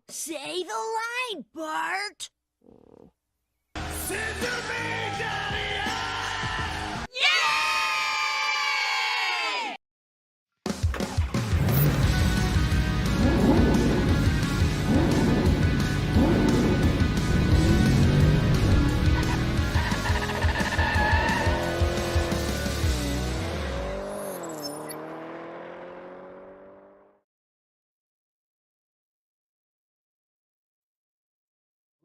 Say the line, Bart. Send me, Daddy! Yay!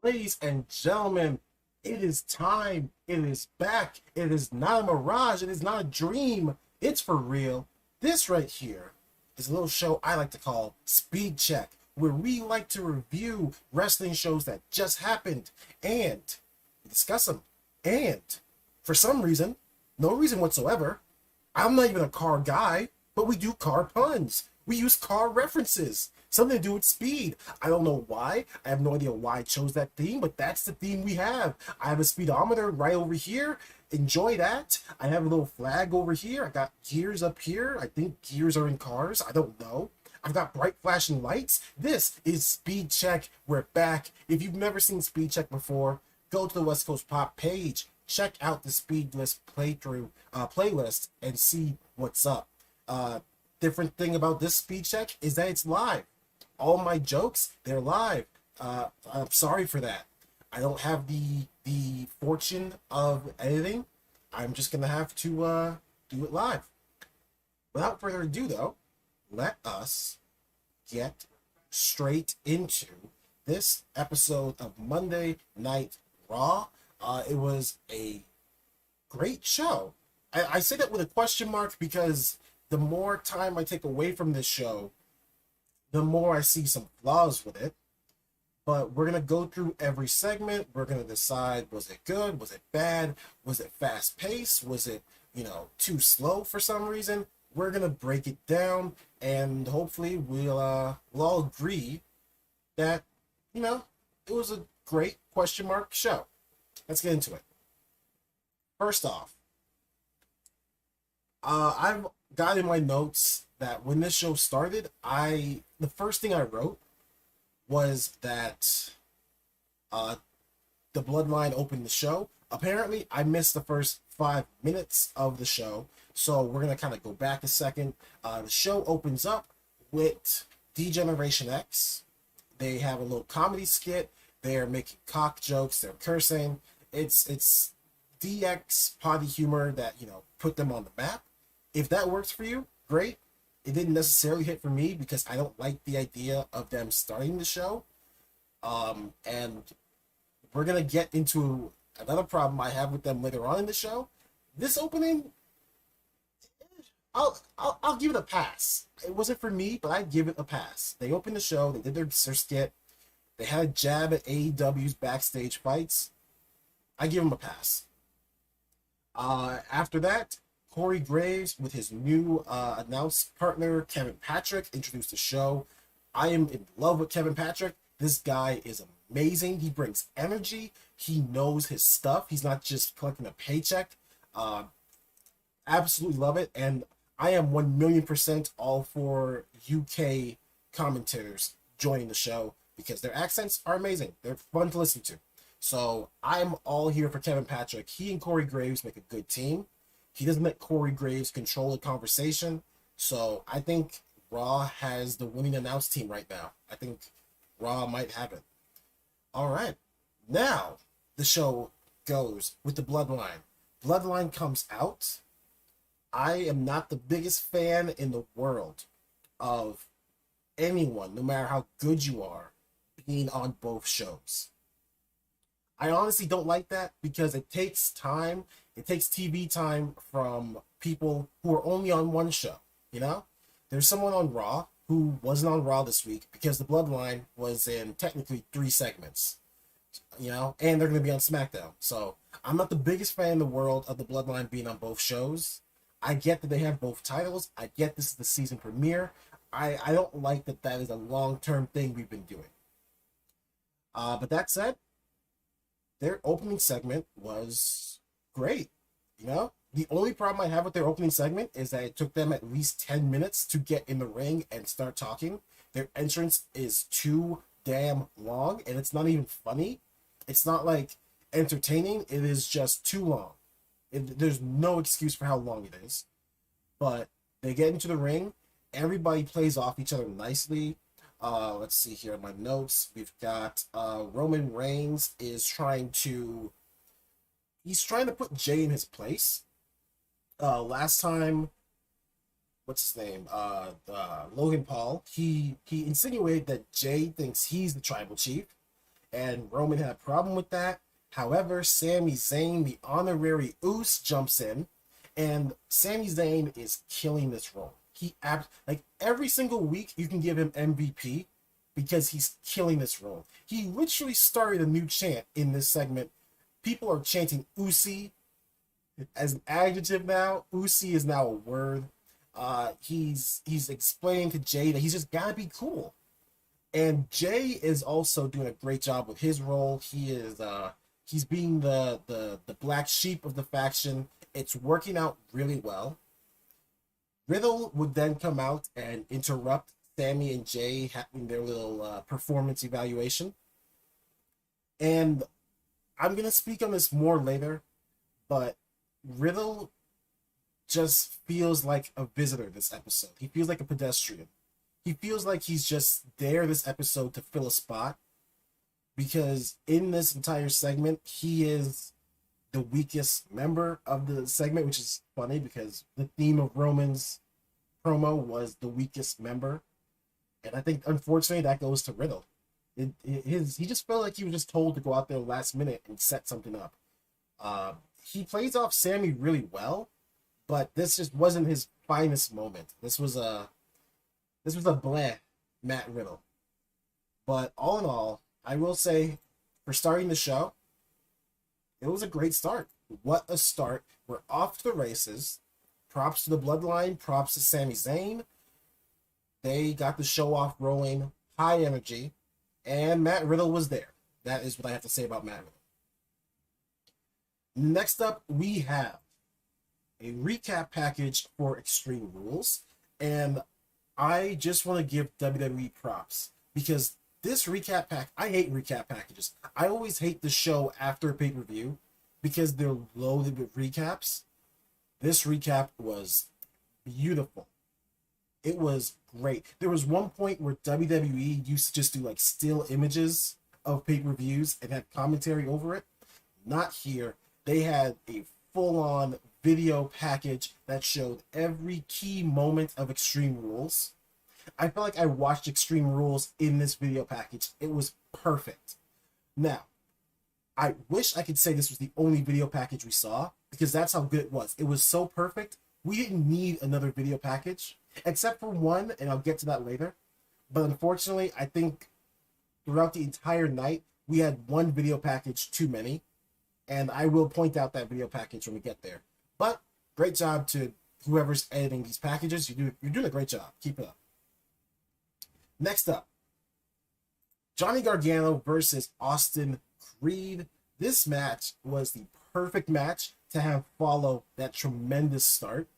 Ladies and gentlemen, it is time. It is back. It is not a mirage. It is not a dream. It's for real. This right here is a little show I like to call Speed Check, where we like to review wrestling shows that just happened and discuss them. And for some reason, no reason whatsoever, I'm not even a car guy, but we do car puns. We use car references. Something to do with speed. I don't know why. I have no idea why I chose that theme, but that's the theme we have. I have a speedometer right over here. Enjoy that. I have a little flag over here. I got gears up here. I think gears are in cars. I don't know. I've got bright flashing lights. This is Speed Check. We're back. If you've never seen Speed Check before, go to the West Coast Pop page. Check out the Speed List playthrough playlist and see what's up. Different thing about this Speed Check is that it's live. All my jokes, they're live. I'm sorry for that. I don't have the fortune of editing. I'm just gonna have to do it live. Without further ado, though, let us get straight into this episode of Monday Night Raw. It was a great show. I say that with a question mark because the more time I take away from this show, the more I see some flaws with it. But we're going to go through every segment. We're going to decide, was it good? Was it bad? Was it fast paced? Was it, too slow for some reason? We're going to break it down, and hopefully we'll all agree that, it was a great question mark show. Let's get into it. First off, I've got in my notes that when this show started, the first thing I wrote was that the Bloodline opened the show. Apparently, I missed the first 5 minutes of the show, so we're going to kind of go back a second. The show opens up with D-Generation X. They have a little comedy skit. They're making cock jokes. They're cursing. It's DX potty humor that, put them on the map. If that works for you, great. It didn't necessarily hit for me because I don't like the idea of them starting the show. And we're going to get into another problem I have with them later on in the show. This opening, I'll give it a pass. It wasn't for me, but I'd give it a pass. They opened the show. They did their skit. They had a jab at AEW's backstage fights. I give them a pass. After that, Corey Graves with his new announced partner, Kevin Patrick, introduced the show. I am in love with Kevin Patrick. This guy is amazing. He brings energy. He knows his stuff. He's not just collecting a paycheck. Absolutely love it. And I am 1,000,000% all for UK commentators joining the show because their accents are amazing. They're fun to listen to. So I'm all here for Kevin Patrick. He and Corey Graves make a good team. He doesn't let Corey Graves control the conversation. So I think Raw has the winning announce team right now. I think Raw might have it. All right. Now the show goes with the Bloodline. Bloodline comes out. I am not the biggest fan in the world of anyone, no matter how good you are, being on both shows. I honestly don't like that because it takes time. It takes TV time from people who are only on one show, There's someone on Raw who wasn't on Raw this week because the Bloodline was in technically 3 segments, and they're going to be on SmackDown. So I'm not the biggest fan in the world of the Bloodline being on both shows. I get that they have both titles. I get this is the season premiere. I don't like that is a long-term thing we've been doing. But that said, their opening segment was great. The only problem I have with their opening segment is that it took them at least 10 minutes to get in the ring and start talking. Their entrance is too damn long, and it's not even funny. It's not like entertaining. It is just too long. There's no excuse for how long it is. But they get into the ring. Everybody plays off each other nicely. Let's see here in my notes. We've got Roman Reigns is trying to put Jay in his place. Last time, what's his name? Logan Paul. He insinuated that Jay thinks he's the tribal chief, and Roman had a problem with that. However, Sami Zayn, the honorary Uce, jumps in, and Sami Zayn is killing this role. Like every single week, you can give him MVP because he's killing this role. He literally started a new chant in this segment. People are chanting Usi as an adjective now. Usi is now a word. He's explaining to Jay that he's just gotta be cool, and Jay is also doing a great job with his role. He's being the black sheep of the faction. It's working out really well. Riddle would then come out and interrupt Sami and Jay having their little performance evaluation. And I'm going to speak on this more later, but Riddle just feels like a visitor this episode. He feels like a pedestrian. He feels like he's just there this episode to fill a spot, because in this entire segment, he is the weakest member of the segment, which is funny because the theme of Roman's promo was the weakest member. And I think, unfortunately, that goes to Riddle. He just felt like he was just told to go out there last minute and set something up. He plays off Sami really well, but this just wasn't his finest moment. This was a bleh Matt Riddle. But all in all, I will say, for starting the show, it was a great start. What a start. We're off to the races. Props to the Bloodline. Props to Sami Zayn. They got the show off rolling. High energy. And Matt Riddle was there. That is what I have to say about Matt Riddle. Next up, we have a recap package for Extreme Rules. And I just want to give WWE props, because this recap pack, I hate recap packages. I always hate the show after a pay-per-view because they're loaded with recaps. This recap was beautiful. It was great. There was one point where WWE used to just do like still images of pay-per-views and have commentary over it. Not here. They had a full-on video package that showed every key moment of Extreme Rules. I felt like I watched Extreme Rules in this video package. It was perfect. Now, I wish I could say this was the only video package we saw, because that's how good it was. It was so perfect, we didn't need another video package, except for one, and I'll get to that later. But unfortunately, I think throughout the entire night, we had one video package too many, and I will point out that video package when we get there. But great job to whoever's editing these packages. You're doing a great job. Keep it up. Next up, Johnny Gargano versus Austin Creed. This match was the perfect match to have follow that tremendous start,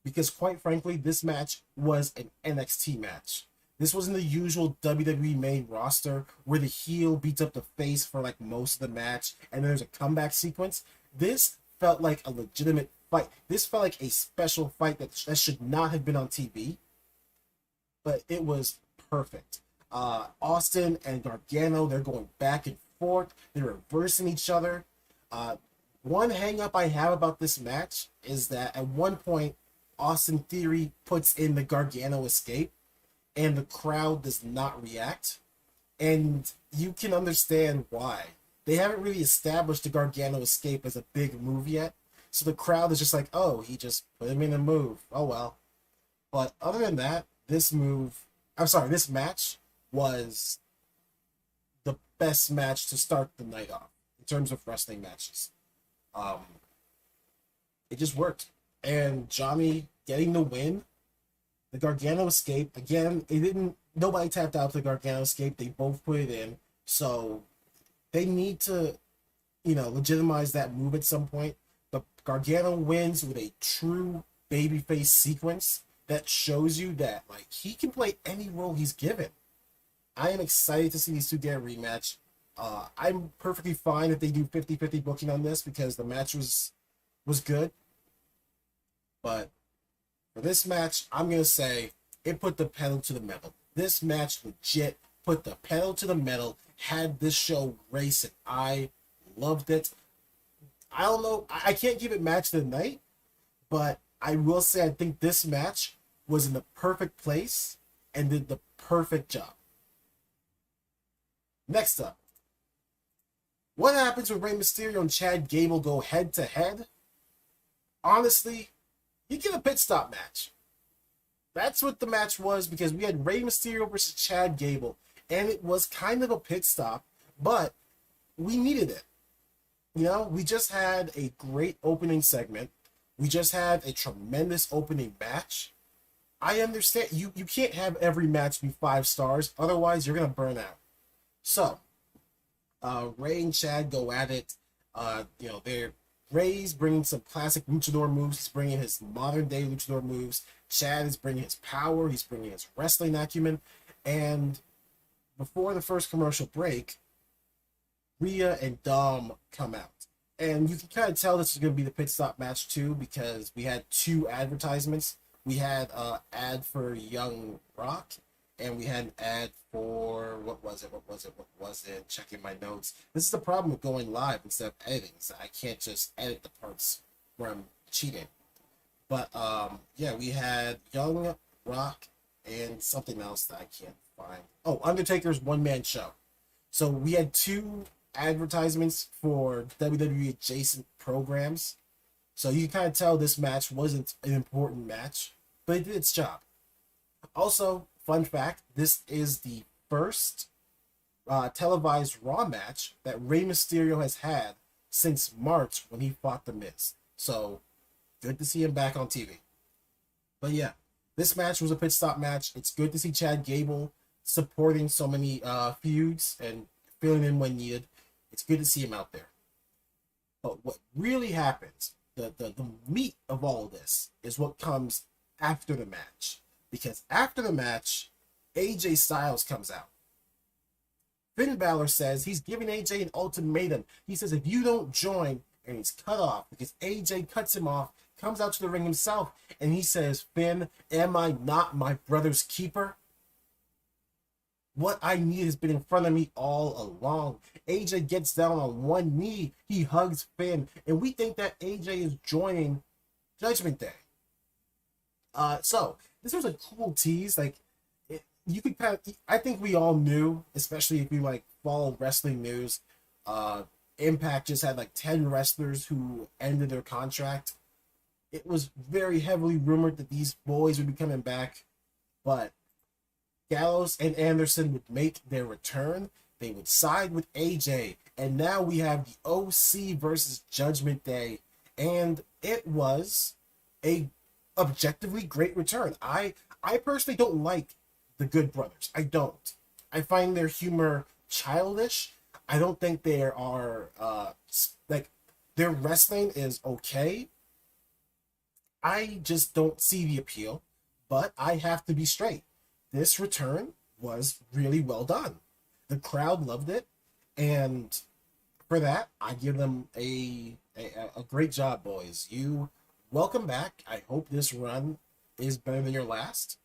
because quite frankly, this match was an NXT match. This wasn't the usual WWE main roster where the heel beats up the face for like most of the match and there's a comeback sequence. This felt like a legitimate fight. This felt like a special fight that should not have been on TV, but it was perfect. Austin and Gargano, they're going back and forth. They're reversing each other. One hang up I have about this match is that at one point, Austin Theory puts in the Gargano escape and the crowd does not react. And you can understand why. They haven't really established the Gargano escape as a big move yet. So the crowd is just like, oh, he just put him in a move. Oh, well. But other than that, this match was the best match to start the night off in terms of wrestling matches. It just worked. And Johnny getting the win, the Gargano escape, again, nobody tapped out the Gargano escape. They both put it in. So they need to, legitimize that move at some point. But Gargano wins with a true babyface sequence that shows you that, like, he can play any role he's given. I am excited to see these two get a rematch. I'm perfectly fine if they do 50-50 booking on this because the match was good. But for this match, I'm going to say it put the pedal to the metal. This match legit put the pedal to the metal, had this show racing. I loved it. I don't know. I can't give it match of the night, but I will say I think this match was in the perfect place and did the perfect job. Next up, what happens when Rey Mysterio and Chad Gable go head to head? Honestly, you get a pit stop match. That's what the match was because we had Rey Mysterio versus Chad Gable, and it was kind of a pit stop, but we needed it. You know, we just had a great opening segment. We just had a tremendous opening match. I understand you can't have every match be 5 stars, otherwise you're gonna burn out. So, Ray and Chad go at it. Ray's bringing some classic luchador moves. He's bringing his modern day luchador moves. Chad is bringing his power. He's bringing his wrestling acumen. And before the first commercial break, Rhea and Dom come out. And you can kind of tell this is going to be the pit stop match too because we had 2 advertisements. We had an ad for Young Rock, and we had an ad for, what was it? Checking my notes. This is the problem with going live instead of editing. So I can't just edit the parts where I'm cheating. But, yeah, we had Young Rock and something else that I can't find. Oh, Undertaker's one-man show. So we had 2 advertisements for WWE adjacent programs. So you can kind of tell this match wasn't an important match, but it did its job. Also, fun fact, this is the first televised Raw match that Rey Mysterio has had since March when he fought The Miz. So, good to see him back on TV. But yeah, this match was a pit stop match. It's good to see Chad Gable supporting so many feuds and filling in when needed. It's good to see him out there. But what really happens, the meat of all of this, is what comes after the match. Because after the match, AJ Styles comes out. Finn Balor says he's giving AJ an ultimatum. He says if you don't join, and he's cut off because AJ cuts him off, comes out to the ring himself, and he says, Finn, am I not my brother's keeper? What I need has been in front of me all along. AJ gets down on one knee. He hugs Finn. And we think that AJ is joining Judgment Day. So, this was a cool tease. Like, you could kind of... I think we all knew, especially if you, like, followed wrestling news. Impact just had, like, 10 wrestlers who ended their contract. It was very heavily rumored that these boys would be coming back. But Gallows and Anderson would make their return. They would side with AJ. And now we have the OC versus Judgment Day. And it was a objectively great return. I personally don't like the Good Brothers. I don't. I find their humor childish. I don't think they are, like, their wrestling is okay. I just don't see the appeal. But I have to be straight. This return was really well done. The crowd loved it, and for that, I give them a great job, boys. You welcome back. I hope this run is better than your last.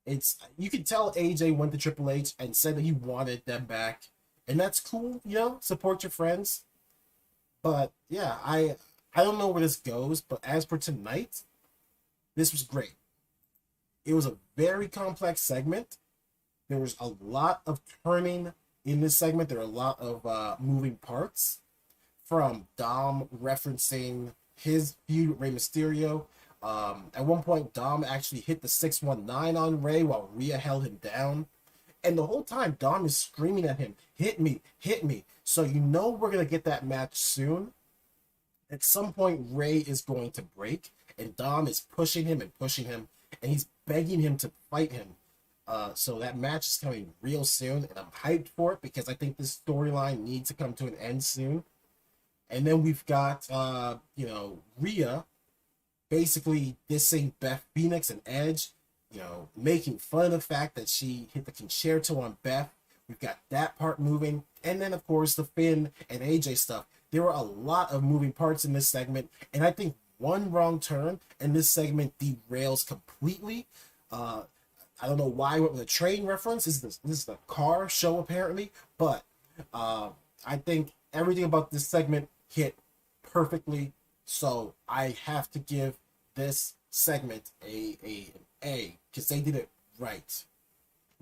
You can tell AJ went to Triple H and said that he wanted them back, and that's cool. You know, support your friends. But yeah, I don't know where this goes, but as for tonight, this was great. It was a very complex segment. There was a lot of turning in this segment. There were a lot of moving parts. From Dom referencing his feud with Rey Mysterio. At one point, Dom actually hit the 619 on Rey while Rhea held him down. And the whole time, Dom is screaming at him, hit me, hit me. So you know we're going to get that match soon. At some point, Rey is going to break. And Dom is pushing him. And he's begging him to fight him. So that match is coming real soon, and I'm hyped for it because I think this storyline needs to come to an end soon. And then we've got, Rhea basically dissing Beth Phoenix and Edge. making fun of the fact that she hit the concerto on Beth. We've got that part moving. And then, of course, the Finn and AJ stuff. There were a lot of moving parts in this segment. And I think one wrong turn and this segment derails completely. I don't know why I went with a train reference. This is the car show, apparently. But I think everything about this segment hit perfectly. So I have to give this segment an A, because they did it right.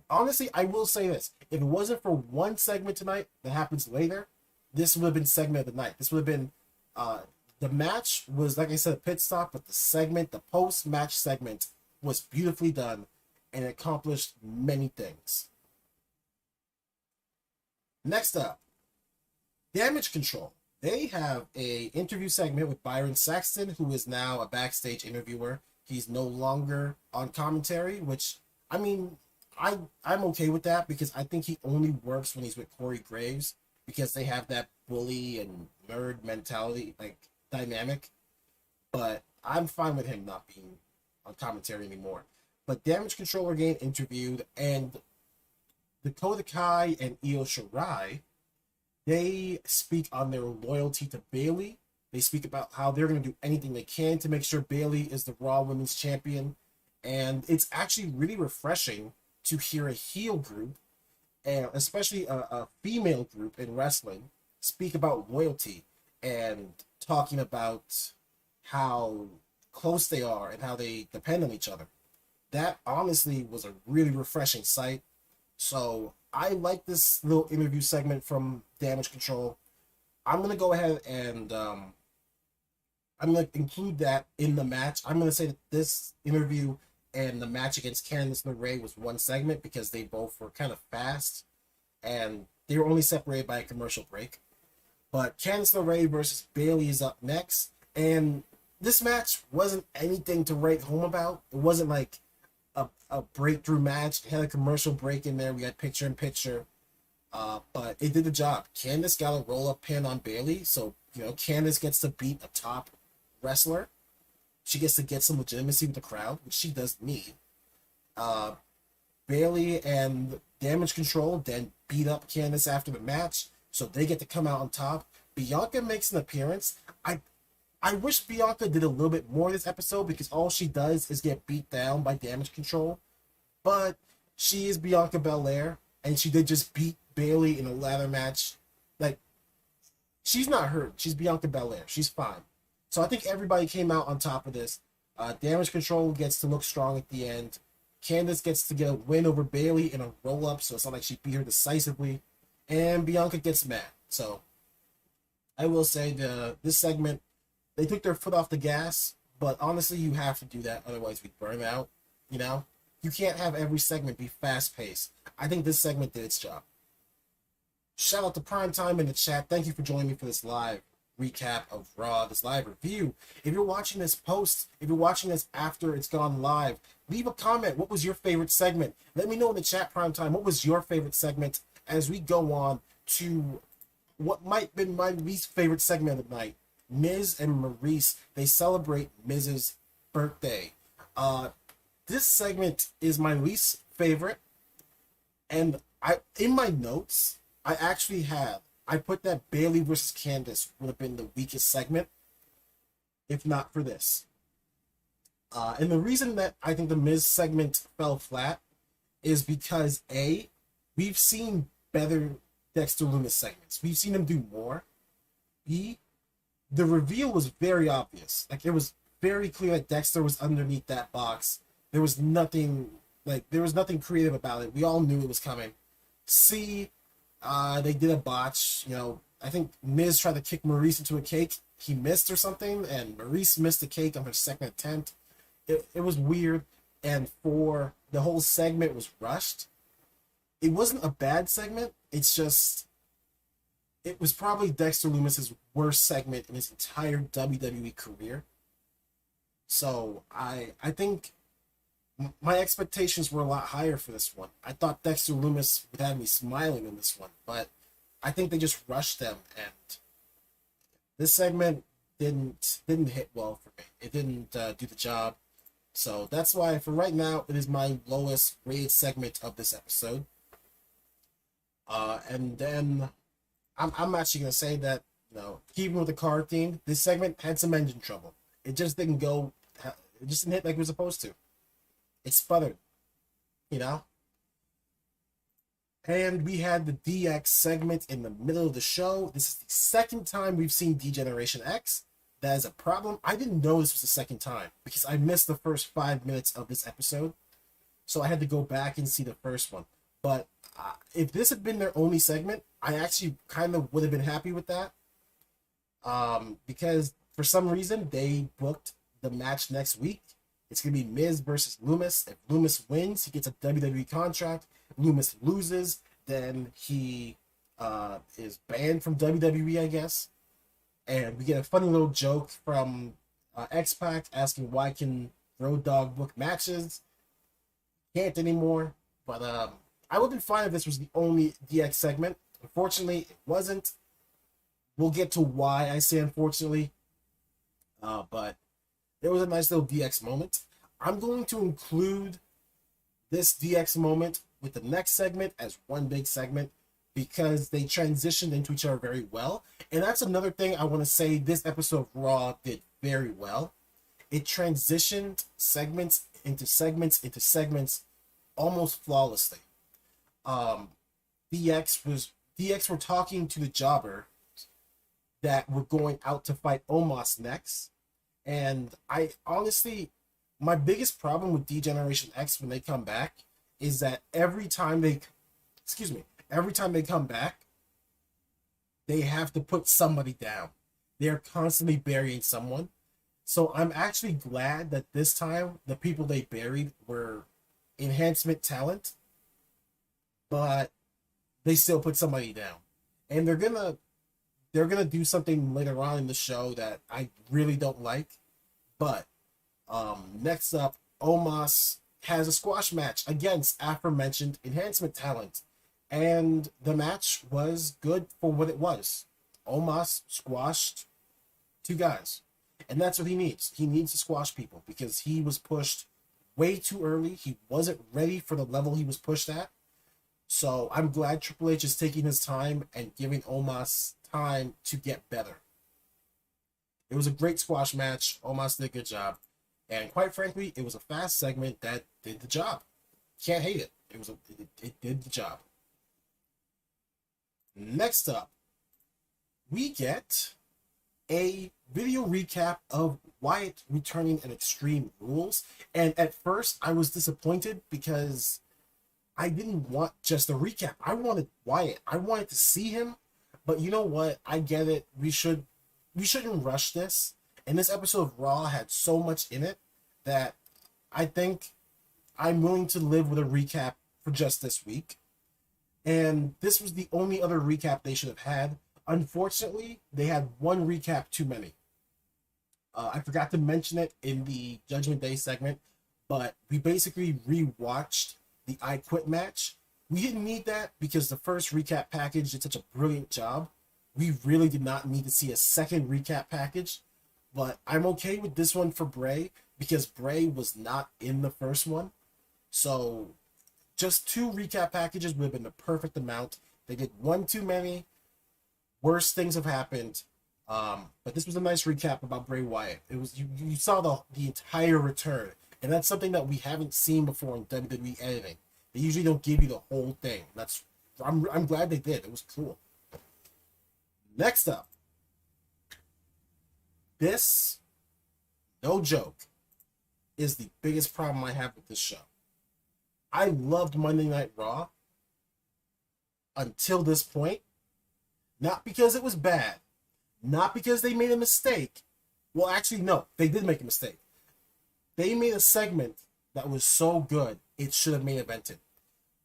Honestly, I will say this. If it wasn't for one segment tonight that happens later, this would have been segment of the night. This would have been, the match was, like I said, a pit stop, but the segment, the post-match segment, was beautifully done, and it accomplished many things. Next up, Damage Control. They have a interview segment with Byron Saxton, who is now a backstage interviewer. He's no longer on commentary, which, I mean, I'm okay with that, because I think he only works when he's with Corey Graves, because they have that bully and nerd mentality, like, dynamic. But I'm fine with him not being on commentary anymore. But Damage Control are getting interviewed, and Dakota Kai and Io Shirai, they speak on their loyalty to Bayley. They speak about how they're going to do anything they can to make sure Bayley is the Raw Women's Champion. And it's actually really refreshing to hear a heel group, and especially a female group in wrestling, speak about loyalty and talking about how close they are and how they depend on each other. That honestly was a really refreshing sight. So I like this little interview segment from Damage Control. I'm going to go ahead and I'm going to include that in the match. I'm going to say that this interview and the match against Candice LeRae was one segment, because they both were kind of fast and they were only separated by a commercial break. But Candice LeRae versus Bayley is up next, and this match wasn't anything to write home about. It wasn't like a breakthrough match. It had a commercial break in there. We had picture-in-picture. But it did the job. Candice got a roll-up pin on Bayley, so, Candice gets to beat a top wrestler. She gets to get some legitimacy with the crowd, which she does need. Bayley and Damage Control then beat up Candice after the match, so they get to come out on top. Bianca makes an appearance. I wish Bianca did a little bit more this episode, because all she does is get beat down by Damage Control. But she is Bianca Belair, and she did just beat Bayley in a ladder match. Like, she's not hurt. She's Bianca Belair. She's fine. So I think everybody came out on top of this. Damage Control gets to look strong at the end. Candice gets to get a win over Bayley in a roll-up, so it's not like she beat her decisively. And Bianca gets mad. So I will say this segment, they took their foot off the gas, but honestly, you have to do that, otherwise we burn out, You can't have every segment be fast-paced. I think this segment did its job. Shout out to Primetime in the chat. Thank you for joining me for this live recap of Raw, this live review. If you're watching this if you're watching this after it's gone live, leave a comment. What was your favorite segment? Let me know in the chat, Primetime, what was your favorite segment, as we go on to what might have been my least favorite segment of the night. Miz and Maurice, they celebrate Miz's birthday. This segment is my least favorite, and in my notes, I put that Bayley versus Candice would have been the weakest segment, if not for this. And the reason that I think the Miz segment fell flat is because, A, we've seen better Dexter Lumis segments. We've seen him do more. B, the reveal was very obvious. Like, it was very clear that Dexter was underneath that box. There was nothing creative about it. We all knew it was coming. C, they did a botch. I think Miz tried to kick Maurice into a cake. He missed or something, and Maurice missed the cake on her second attempt. It was weird, and for the whole segment was rushed. It wasn't a bad segment. It's just, it was probably Dexter Lumis's worst segment in his entire WWE career. So I think my expectations were a lot higher for this one. I thought Dexter Lumis would have me smiling in this one, but I think they just rushed them, and this segment didn't hit well for me. It didn't do the job. So that's why, for right now, it is my lowest rated segment of this episode. And then I'm actually gonna say that, keeping with the card theme, this segment had some engine trouble. It just didn't go. It just didn't hit like it was supposed to. It sputtered, you know. And we had the DX segment in the middle of the show. This is the second time we've seen D-Generation X. That is a problem. I didn't know this was the second time because I missed the first 5 minutes of this episode. So I had to go back and see the first one. But if this had been their only segment, I actually kind of would have been happy with that. Because for some reason, they booked the match next week. It's going to be Miz versus Loomis. If Loomis wins, he gets a WWE contract. Loomis loses, then he is banned from WWE, I guess. And we get a funny little joke from X-Pac asking why can Road Dogg book matches. Can't anymore. But I would have been fine if this was the only DX segment. Unfortunately, it wasn't. We'll get to why I say unfortunately. But it was a nice little DX moment. I'm going to include this DX moment with the next segment as one big segment because they transitioned into each other very well. And that's another thing I want to say this episode of Raw did very well. It transitioned segments into segments almost flawlessly. DX were talking to the jobber that were going out to fight Omos next. And I honestly, my biggest problem with D-Generation X when they come back is that every time they come back, they have to put somebody down. They're constantly burying someone. So I'm actually glad that this time the people they buried were enhancement talent, but they still put somebody down. And they're gonna do something later on in the show that I really don't like. But next up, Omos has a squash match against aforementioned enhancement talent. And the match was good for what it was. Omos squashed two guys. And that's what he needs. He needs to squash people because he was pushed way too early. He wasn't ready for the level he was pushed at. So I'm glad Triple H is taking his time and giving Omos time to get better. It was a great squash match. Omos did a good job. And quite frankly, it was a fast segment that did the job. Can't hate it. It did the job. Next up, we get a video recap of Wyatt returning at Extreme Rules. And at first, I was disappointed because I didn't want just a recap. I wanted Wyatt. I wanted to see him. But you know what? I get it. We shouldn't rush this. And this episode of Raw had so much in it that I think I'm willing to live with a recap for just this week. And this was the only other recap they should have had. Unfortunately, they had one recap too many. I forgot to mention it in the Judgment Day segment, but we basically rewatched the I Quit match. We didn't need that because the first recap package did such a brilliant job. We really did not need to see a second recap package, but I'm okay with this one for Bray because Bray was not in the first one. So just two recap packages would have been the perfect amount. They did one too many. Worse things have happened. But this was a nice recap about Bray Wyatt. It was you saw the entire return, and that's something that we haven't seen before in WWE editing. They usually don't give you the whole thing. I'm glad they did. It was cool. Next up, this, no joke, is the biggest problem I have with this show. I loved Monday Night Raw until this point. Not because it was bad. Not because they made a mistake. Well, actually, no. They did make a mistake. They made a segment that was so good, it should have main evented.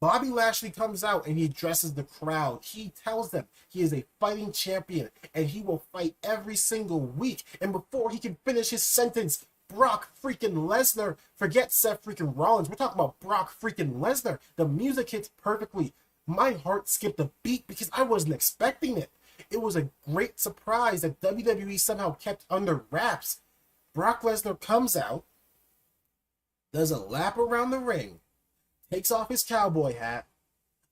Bobby Lashley comes out and he addresses the crowd. He tells them he is a fighting champion and he will fight every single week. And before he can finish his sentence, Brock freaking Lesnar, forget Seth freaking Rollins, we're talking about Brock freaking Lesnar. The music hits perfectly. My heart skipped a beat because I wasn't expecting it. It was a great surprise that WWE somehow kept under wraps. Brock Lesnar comes out does a lap around the ring, takes off his cowboy hat,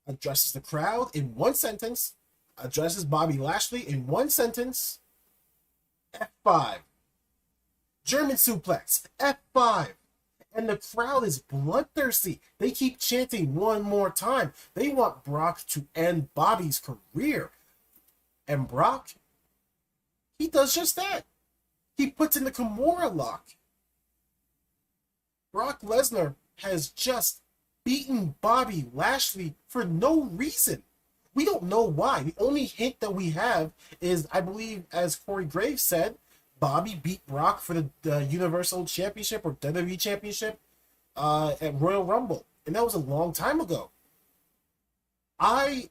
addresses the crowd in one sentence, addresses Bobby Lashley in one sentence, F5. German suplex, F5. And the crowd is bloodthirsty. They keep chanting one more time. They want Brock to end Bobby's career. And Brock, he does just that. He puts in the Kimura lock. Brock Lesnar has just beaten Bobby Lashley for no reason. We don't know why. The only hint that we have is, I believe, as Corey Graves said, Bobby beat Brock for the Universal Championship or WWE Championship at Royal Rumble. And that was a long time ago. I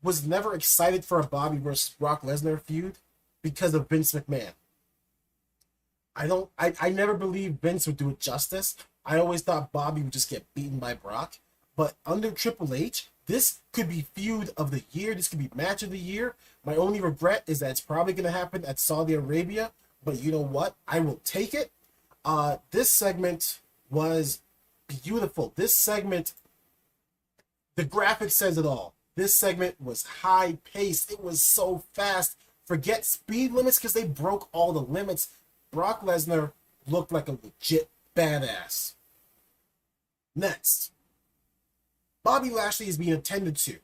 was never excited for a Bobby versus Brock Lesnar feud because of Vince McMahon. I never believed Vince would do it justice. I always thought Bobby would just get beaten by Brock. But under Triple H, this could be feud of the year. This could be match of the year. My only regret is that it's probably going to happen at Saudi Arabia. But you know what? I will take it. This segment was beautiful. This segment, the graphic says it all. This segment was high-paced. It was so fast. Forget speed limits because they broke all the limits. Brock Lesnar looked like a legit badass. Next, Bobby Lashley is being attended to.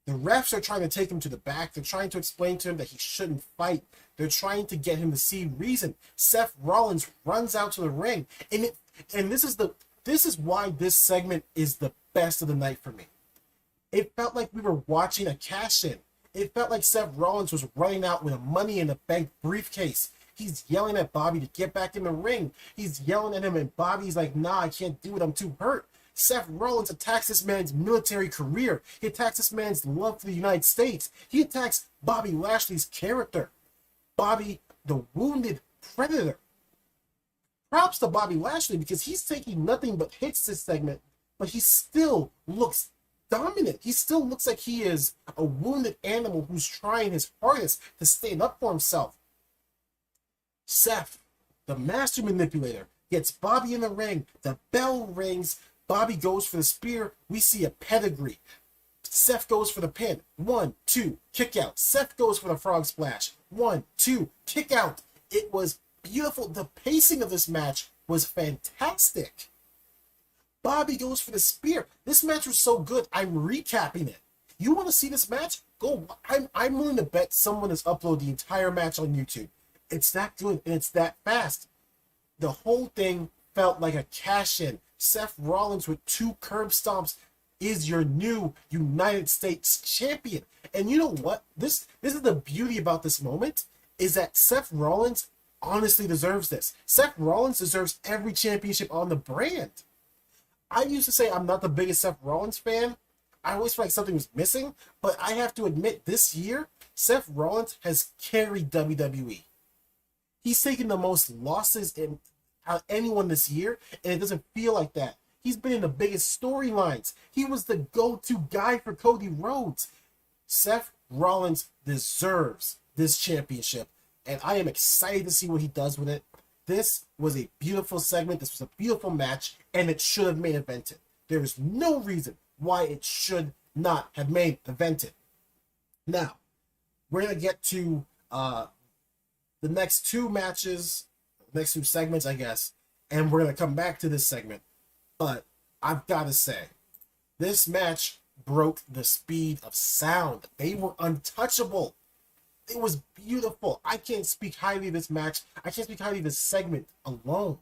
The refs are trying to take him to the back. They're trying to explain to him that he shouldn't fight. They're trying to get him to see reason. Seth Rollins runs out to the ring, and this is why this segment is the best of the night for me. It felt like we were watching a cash-in. It felt like Seth Rollins was running out with a Money in the Bank briefcase. He's yelling at Bobby to get back in the ring. He's yelling at him, and Bobby's like, nah, I can't do it. I'm too hurt. Seth Rollins attacks this man's military career. He attacks this man's love for the United States. He attacks Bobby Lashley's character. Bobby, the wounded predator. Props to Bobby Lashley because he's taking nothing but hits this segment, but he still looks dominant. He still looks like he is a wounded animal who's trying his hardest to stand up for himself. Seth, the master manipulator, gets Bobby in the ring. The bell rings. Bobby goes for the spear. We see a pedigree. Seth goes for the pin. 1, 2, kick out. Seth goes for the frog splash. 1, 2, kick out. It was beautiful. The pacing of this match was fantastic. Bobby goes for the spear. This match was so good, I'm recapping it. You want to see this match? Go. I'm willing to bet someone has uploaded the entire match on YouTube. It's that good and it's that fast. The whole thing felt like a cash-in. Seth Rollins with 2 curb stomps is your new United States champion. And you know what? This is the beauty about this moment, is that Seth Rollins honestly deserves this. Seth Rollins deserves every championship on the brand. I used to say I'm not the biggest Seth Rollins fan. I always feel like something was missing, but I have to admit this year, Seth Rollins has carried WWE. He's taken the most losses in out of anyone this year, and it doesn't feel like that. He's been in the biggest storylines. He was the go-to guy for Cody Rhodes. Seth Rollins deserves this championship, and I am excited to see what he does with it. This was a beautiful segment. This was a beautiful match, and it should have main evented. There is no reason why it should not have main evented. Now, we're going to get to the next 2 matches, next 2 segments, I guess, and we're going to come back to this segment. But I've got to say, this match broke the speed of sound. They were untouchable. It was beautiful. I can't speak highly of this match. I can't speak highly of this segment alone.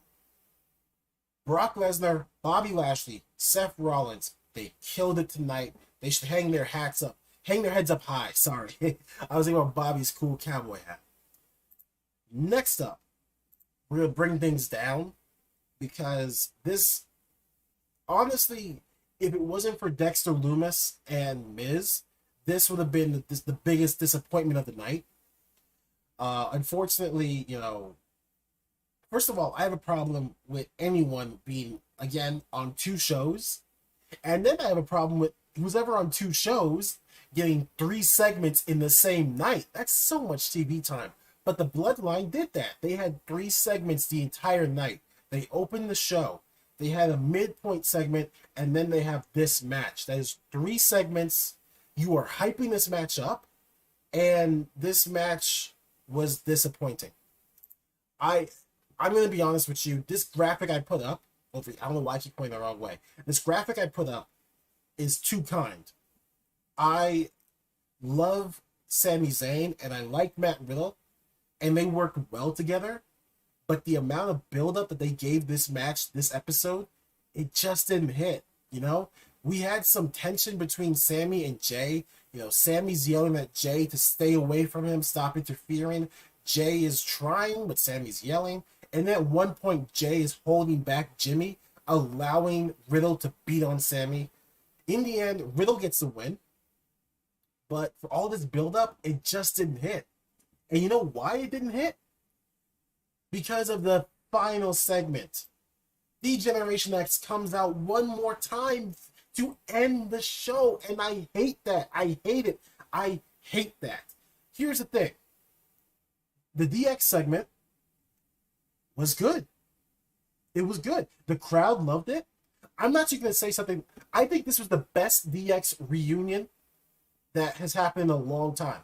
Brock Lesnar, Bobby Lashley, Seth Rollins, they killed it tonight. They should hang their heads up high. Sorry. I was thinking about Bobby's cool cowboy hat. Next up, we're going to bring things down because this, honestly, if it wasn't for Dexter Lumis and Miz, this would have been the biggest disappointment of the night. Unfortunately, first of all, I have a problem with anyone being, again, on 2 shows. And then I have a problem with who's ever on 2 shows getting 3 segments in the same night. That's so much TV time. But the Bloodline did that. They had 3 segments the entire night. They opened the show. they had a midpoint segment, and then they have this match. That is 3 segments. You are hyping this match up, and this match was disappointing. I'm going to be honest with you. This graphic I put up, I don't know why I keep pointing the wrong way. This graphic I put up is too kind. I love Sami Zayn, and I like Matt Riddle, and they work well together. But the amount of buildup that they gave this match, this episode, it just didn't hit, you know? We had some tension between Sami and Jay. You know, Sami's yelling at Jay to stay away from him, stop interfering. Jay is trying, but Sami's yelling. And at one point, Jay is holding back Jimmy, allowing Riddle to beat on Sami. In the end, Riddle gets the win. But for all this buildup, it just didn't hit. And you know why it didn't hit? Because of the final segment. D-Generation X comes out one more time to end the show, and I hate that. I hate it. I hate that. Here's the thing. The DX segment was good. It was good. The crowd loved it. I'm not just going to say something. I think this was the best DX reunion that has happened in a long time.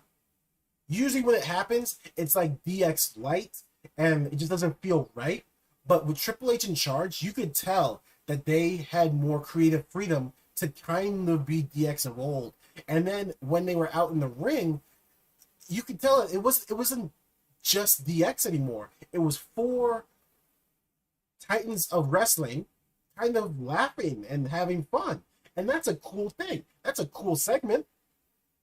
Usually when it happens, it's like DX light, and it just doesn't feel right. But with Triple H in charge, you could tell that they had more creative freedom to kind of be DX of old. And then when they were out in the ring, you could tell it wasn't just DX anymore. It was 4 titans of wrestling kind of laughing and having fun. And that's a cool thing. That's a cool segment.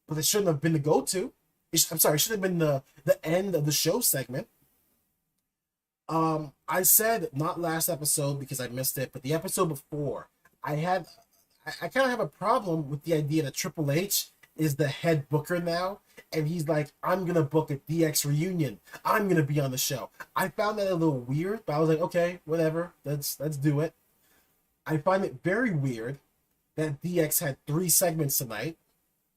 But it shouldn't have been the go-to. It should have been the end of the show segment. I said, not last episode because I missed it, but the episode before, I kind of have a problem with the idea that Triple H is the head booker now, and he's like, I'm going to book a DX reunion. I'm going to be on the show. I found that a little weird, but I was like, okay, whatever, let's do it. I find it very weird that DX had 3 segments tonight.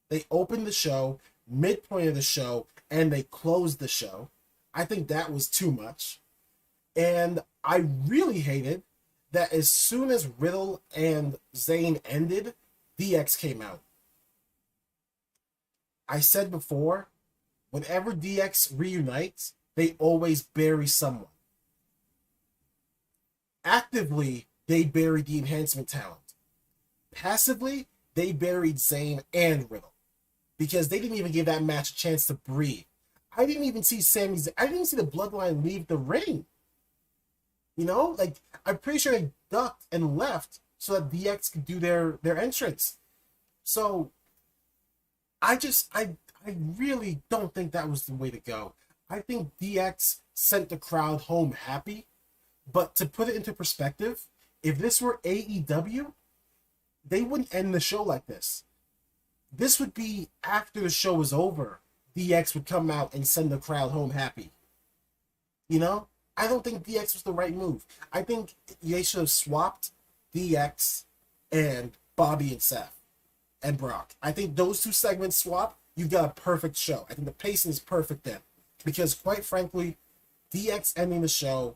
They opened the show, midpoint of the show, and they closed the show. I think that was too much. And I really hated that as soon as Riddle and Zayn ended, DX came out. I said before, whenever DX reunites, they always bury someone. Actively, they buried the enhancement talent. Passively, they buried Zayn and Riddle. Because they didn't even give that match a chance to breathe. I didn't even see I didn't even see the Bloodline leave the ring. You know, like, I'm pretty sure they ducked and left so that DX could do their entrance. So, I really don't think that was the way to go. I think DX sent the crowd home happy. But to put it into perspective, if this were AEW, they wouldn't end the show like this. This would be after the show was over, DX would come out and send the crowd home happy. You know? I don't think DX was the right move. I think they should have swapped DX and Bobby and Seth and Brock. I think those 2 segments swapped, you've got a perfect show. I think the pacing is perfect then. Because quite frankly, DX ending the show,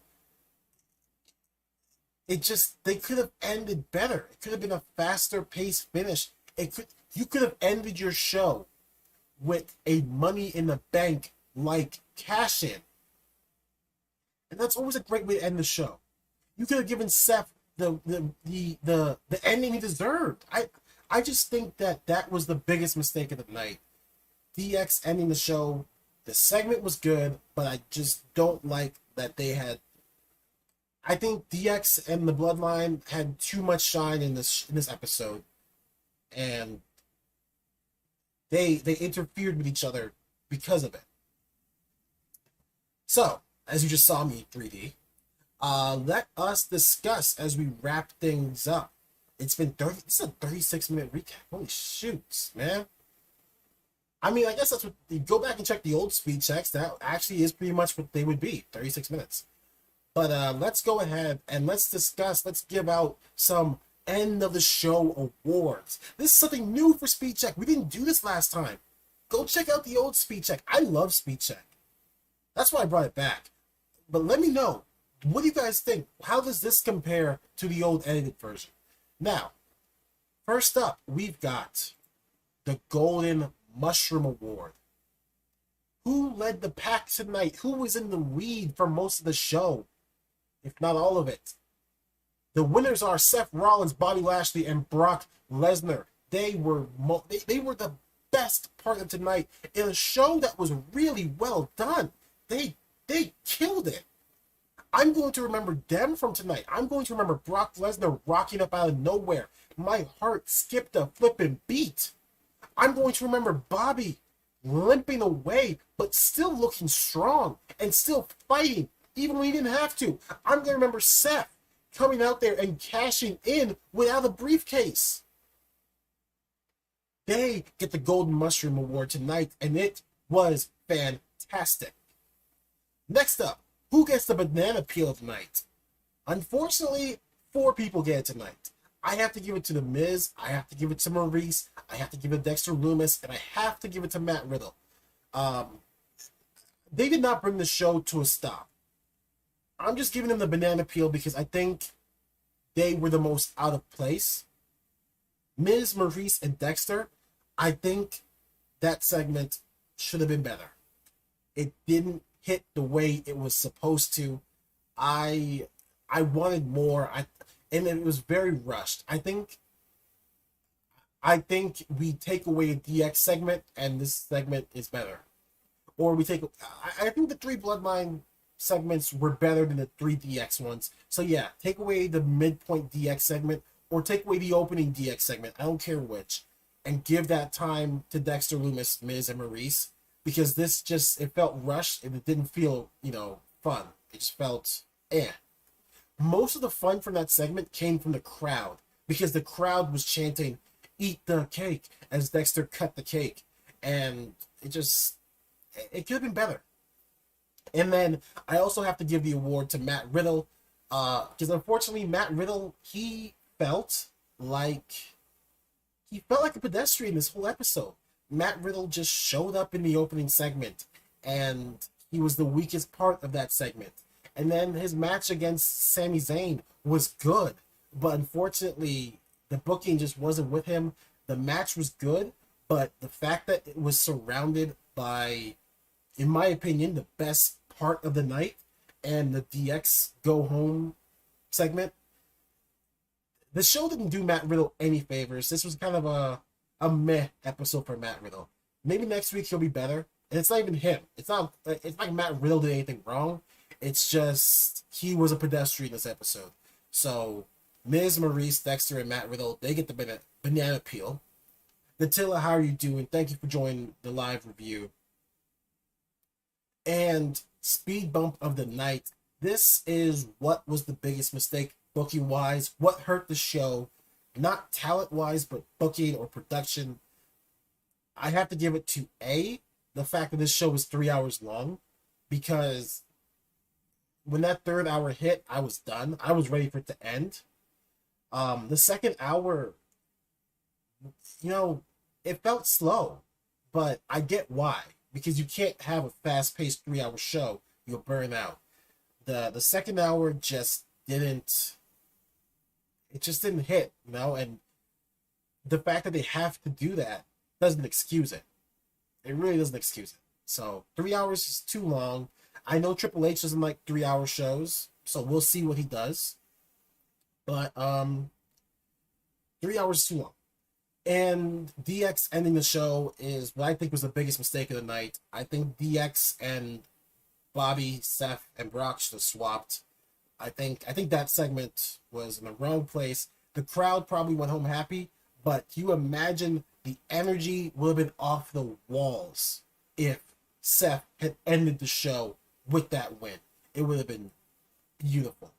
they could have ended better. It could have been a faster paced finish. You could have ended your show with a Money in the Bank like cash in. And that's always a great way to end the show. You could have given Seth the ending he deserved. I just think that was the biggest mistake of the night. DX ending the show. The segment was good, but I just don't like that they had. I think DX and the Bloodline had too much shine in this episode, and they interfered with each other because of it. So, as you just saw me in 3D, let us discuss as we wrap things up. It's been this is a 36-minute recap. Holy shoots, man. I mean, I guess that's what, you go back and check the old speed checks, that actually is pretty much what they would be, 36 minutes. But let's go ahead and let's give out some end of the show awards. This is something new for Speed Check. We didn't do this last time. Go check out the old Speed Check. I love Speed Check. That's why I brought it back. But let me know, What do you guys think? How does this compare to the old edited version? Now, first up, we've got the Golden Mushroom Award. Who led the pack tonight? Who was in the lead for most of the show, if not all of it? The winners are Seth Rollins, Bobby Lashley, and Brock Lesnar. They were the best part of tonight in a show that was really well done. They killed it. I'm going to remember them from tonight. I'm going to remember Brock Lesnar rocking up out of nowhere. My heart skipped a flipping beat. I'm going to remember Bobby limping away, but still looking strong and still fighting, even when he didn't have to. I'm going to remember Seth coming out there and cashing in without a briefcase. They get the Golden Mushroom Award tonight, and it was fantastic. Next up, who gets the Banana Peel tonight? Unfortunately, 4 people get it tonight. I have to give it to The Miz, I have to give it to Maurice, I have to give it to Dexter Lumis, and I have to give it to Matt Riddle. They did not bring the show to a stop. I'm just giving them the Banana Peel because I think they were the most out of place. Miz, Maurice, and Dexter, I think that segment should have been better. It didn't hit the way it was supposed to. I wanted more. And it was very rushed. I think we take away a DX segment and this segment is better. Or we take, I think the 3 Bloodline segments were better than the 3 DX ones. So yeah, take away the midpoint DX segment or take away the opening DX segment. I don't care which. And give that time to Dexter Lumis, Miz, and Maurice. Because this just, it felt rushed and it didn't feel, fun. It just felt, Most of the fun from that segment came from the crowd. Because the crowd was chanting, "Eat the cake," as Dexter cut the cake. And it could have been better. And then I also have to give the award to Matt Riddle. Because unfortunately, Matt Riddle, he felt like a pedestrian this whole episode. Matt Riddle just showed up in the opening segment, and he was the weakest part of that segment. And then his match against Sami Zayn was good, but unfortunately, the booking just wasn't with him. The match was good, but the fact that it was surrounded by, in my opinion, the best part of the night, and the DX Go Home segment, the show didn't do Matt Riddle any favors. This was kind of a meh episode for Matt Riddle. Maybe next week he'll be better. And it's not even him. It's not like Matt Riddle did anything wrong. It's just he was a pedestrian this episode. So Miz, Maurice, Dexter, and Matt Riddle, they get the banana peel. Natilla, how are you doing? Thank you for joining the live review. And speed bump of the night. This is what was the biggest mistake booking wise. What hurt the show? Not talent wise, but booking or production. I have to give it to the fact that this show was 3 hours long, because when that 3rd hour hit, I was done. I was ready for it to end. The 2nd hour, it felt slow, but I get why, because you can't have a fast-paced 3-hour show. You'll burn out. The 2nd hour just didn't hit, and the fact that they have to do that doesn't excuse it. It really doesn't excuse it. So 3 hours is too long. I know Triple H doesn't like 3-hour shows, so we'll see what he does. But 3 hours is too long. And DX ending the show is what I think was the biggest mistake of the night. I think DX and Bobby, Seth, and Brock should have swapped. I think that segment was in the wrong place. The crowd probably went home happy, but you imagine the energy would have been off the walls if Seth had ended the show with that win. It would have been beautiful.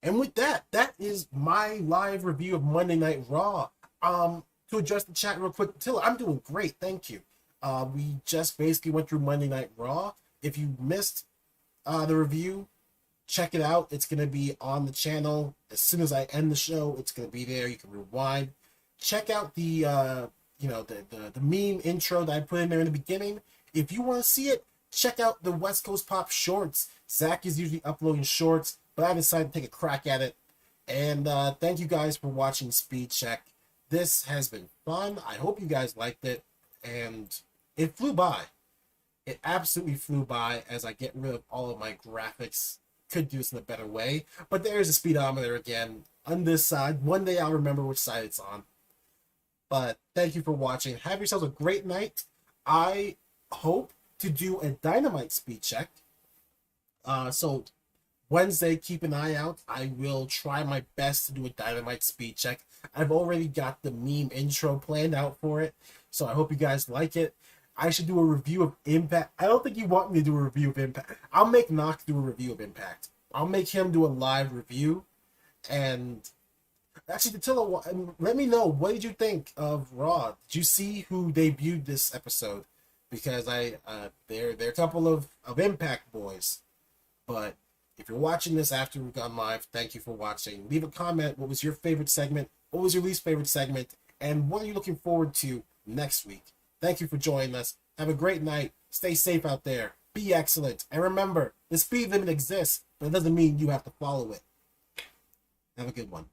And with that is my live review of Monday Night Raw. To address the chat real quick, Tilla, I'm doing great, thank you. We just basically went through Monday Night Raw. If you missed the review, check it out. It's going to be on the channel. As soon as I end the show, it's going to be there. You can rewind. Check out the meme intro that I put in there in the beginning. If you want to see it, check out the West Coast Pop shorts. Zach is usually uploading shorts, but I decided to take a crack at it. And thank you guys for watching Speed Check. This has been fun. I hope you guys liked it. And it flew by. It absolutely flew by as I get rid of all of my graphics. Could do this in a better way. But there's a speedometer again on this side. One day I'll remember which side it's on. But thank you for watching. Have yourselves a great night. I hope to do a Dynamite speed check. So Wednesday, keep an eye out. I will try my best to do a Dynamite speed check. I've already got the meme intro planned out for it. So I hope you guys like it. I should do a review of Impact. I don't think you want me to do a review of Impact. I'll make Knox do a review of Impact. I'll make him do a live review. And actually, Tatilla, let me know, what did you think of Raw? Did you see who debuted this episode? Because they're a couple of Impact boys. But if you're watching this after we've gone live, thank you for watching. Leave a comment. What was your favorite segment? What was your least favorite segment? And what are you looking forward to next week? Thank you for joining us. Have a great night. Stay safe out there. Be excellent. And remember, the speed limit exists, but it doesn't mean you have to follow it. Have a good one.